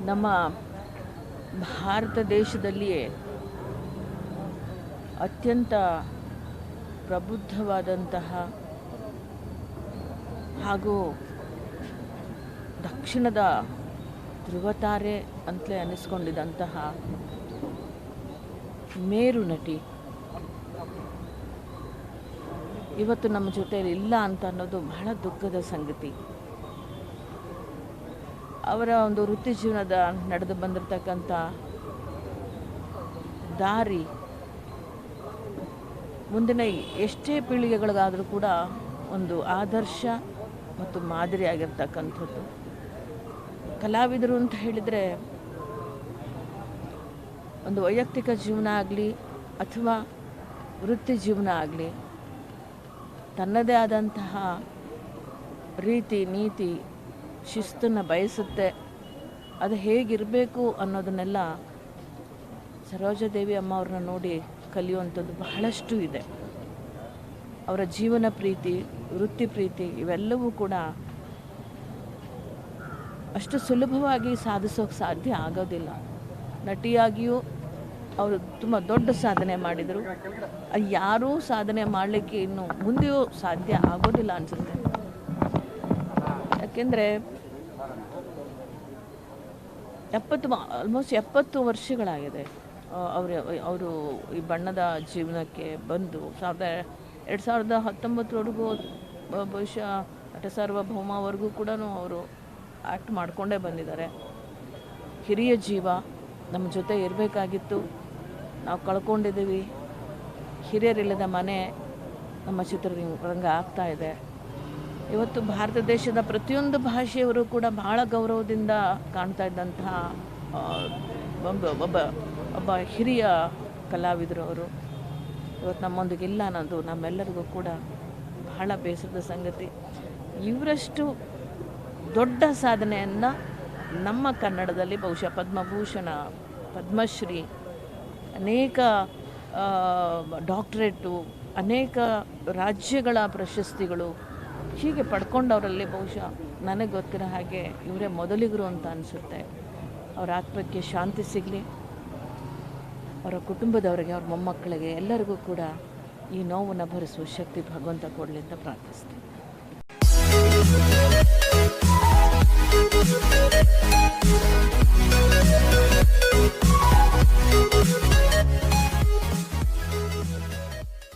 ನಮ್ಮ ಭಾರತ ದೇಶದಲ್ಲಿಯೇ ಅತ್ಯಂತ ಪ್ರಬುದ್ಧವಾದಂತಹ ಹಾಗೂ ದಕ್ಷಿಣದ ಧ್ರುವತಾರೆ ಅಂತಲೇ ಅನ್ನಿಸ್ಕೊಂಡಿದ್ದಂತಹ ಮೇರು ನಟಿ ಇವತ್ತು ನಮ್ಮ ಜೊತೆಯಲ್ಲಿ ಇಲ್ಲ ಅಂತ ಅನ್ನೋದು ಬಹಳ ದುಃಖದ ಸಂಗತಿ. ಅವರ ಒಂದು ವೃತ್ತಿ ಜೀವನದ ನಡೆದು ಬಂದಿರತಕ್ಕಂಥ ದಾರಿ ಮುಂದಿನ ಎಷ್ಟೇ ಪೀಳಿಗೆಗಳಿಗಾದರೂ ಕೂಡ ಒಂದು ಆದರ್ಶ ಮತ್ತು ಮಾದರಿಯಾಗಿರ್ತಕ್ಕಂಥದ್ದು. ಕಲಾವಿದರು ಅಂತ ಹೇಳಿದರೆ ಒಂದು ವೈಯಕ್ತಿಕ ಜೀವನ ಆಗಲಿ ಅಥವಾ ವೃತ್ತಿ ಜೀವನ ಆಗಲಿ ತನ್ನದೇ ಆದಂತಹ ರೀತಿ ನೀತಿ ಶಿಸ್ತನ್ನು ಬಯಸುತ್ತೆ. ಅದು ಹೇಗಿರಬೇಕು ಅನ್ನೋದನ್ನೆಲ್ಲ ಸರೋಜಾದೇವಿ ಅಮ್ಮ ಅವ್ರನ್ನ ನೋಡಿ ಕಲಿಯುವಂಥದ್ದು ಬಹಳಷ್ಟು ಇದೆ. ಅವರ ಜೀವನ ಪ್ರೀತಿ, ವೃತ್ತಿ ಪ್ರೀತಿ ಇವೆಲ್ಲವೂ ಕೂಡ ಅಷ್ಟು ಸುಲಭವಾಗಿ ಸಾಧಿಸೋಕೆ ಸಾಧ್ಯ ಆಗೋದಿಲ್ಲ. ನಟಿಯಾಗಿಯೂ ಅವರು ತುಂಬ ದೊಡ್ಡ ಸಾಧನೆ ಮಾಡಿದರು. ಅದು ಯಾರೂ ಸಾಧನೆ ಮಾಡಲಿಕ್ಕೆ ಇನ್ನು ಮುಂದೆಯೂ ಸಾಧ್ಯ ಆಗೋದಿಲ್ಲ ಅನಿಸುತ್ತೆ. ಯಾಕೆಂದರೆ ಆಲ್ಮೋಸ್ಟ್ 70 ವರ್ಷಗಳಾಗಿದೆ ಅವರು ಈ ಬಣ್ಣದ ಜೀವನಕ್ಕೆ ಬಂದು 2019ವರೆಗೂ ಬಹುಶಃ ನಟ ಸಾರ್ವಭೌಮವರೆಗೂ ಕೂಡ ಅವರು ಆ್ಯಕ್ಟ್ ಮಾಡಿಕೊಂಡೇ ಬಂದಿದ್ದಾರೆ. ಹಿರಿಯ ಜೀವ ನಮ್ಮ ಜೊತೆ ಇರಬೇಕಾಗಿತ್ತು, ನಾವು ಕಳ್ಕೊಂಡಿದ್ದೀವಿ. ಹಿರಿಯರಿಲ್ಲದ ಮನೆ ನಮ್ಮ ಚಿತ್ರರಂಗ ಆಗ್ತಾ ಇದೆ. ಇವತ್ತು ಭಾರತ ದೇಶದ ಪ್ರತಿಯೊಂದು ಭಾಷೆಯವರು ಕೂಡ ಬಹಳ ಗೌರವದಿಂದ ಕಾಣ್ತಾ ಇದ್ದಂತಹ ಒಬ್ಬ ಹಿರಿಯ ಕಲಾವಿದರು ಅವರು ಇವತ್ತು ನಮ್ಮೊಂದಿಗೆ ಇಲ್ಲ ಅನ್ನೋದು ನಮ್ಮೆಲ್ಲರಿಗೂ ಕೂಡ ಬಹಳ ಬೇಸರದ ಸಂಗತಿ. ಇವರಷ್ಟು ದೊಡ್ಡ ಸಾಧನೆಯನ್ನು ನಮ್ಮ ಕನ್ನಡದಲ್ಲಿ ಬಹುಶಃ ಪದ್ಮಭೂಷಣ, ಪದ್ಮಶ್ರೀ, ಅನೇಕ ಡಾಕ್ಟ್ರೇಟು, ಅನೇಕ ರಾಜ್ಯಗಳ ಪ್ರಶಸ್ತಿಗಳು ಹೀಗೆ ಪಡ್ಕೊಂಡವರಲ್ಲಿ ಬಹುಶಃ ನನಗೆ ಗೊತ್ತಿರೋ ಹಾಗೆ ಇವರೇ ಮೊದಲಿಗರು ಅಂತ ಅನಿಸುತ್ತೆ. ಅವರ ಆತ್ಮಕ್ಕೆ ಶಾಂತಿ ಸಿಗಲಿ, ಅವರ ಕುಟುಂಬದವರಿಗೆ, ಅವ್ರ ಮೊಮ್ಮಕ್ಕಳಿಗೆ ಎಲ್ಲರಿಗೂ ಕೂಡ ಈ ನೋವನ್ನು ಭರಿಸುವ ಶಕ್ತಿ ಭಗವಂತ ಕೊಡಲಿ ಅಂತ ಪ್ರಾರ್ಥಿಸ್ತೀನಿ.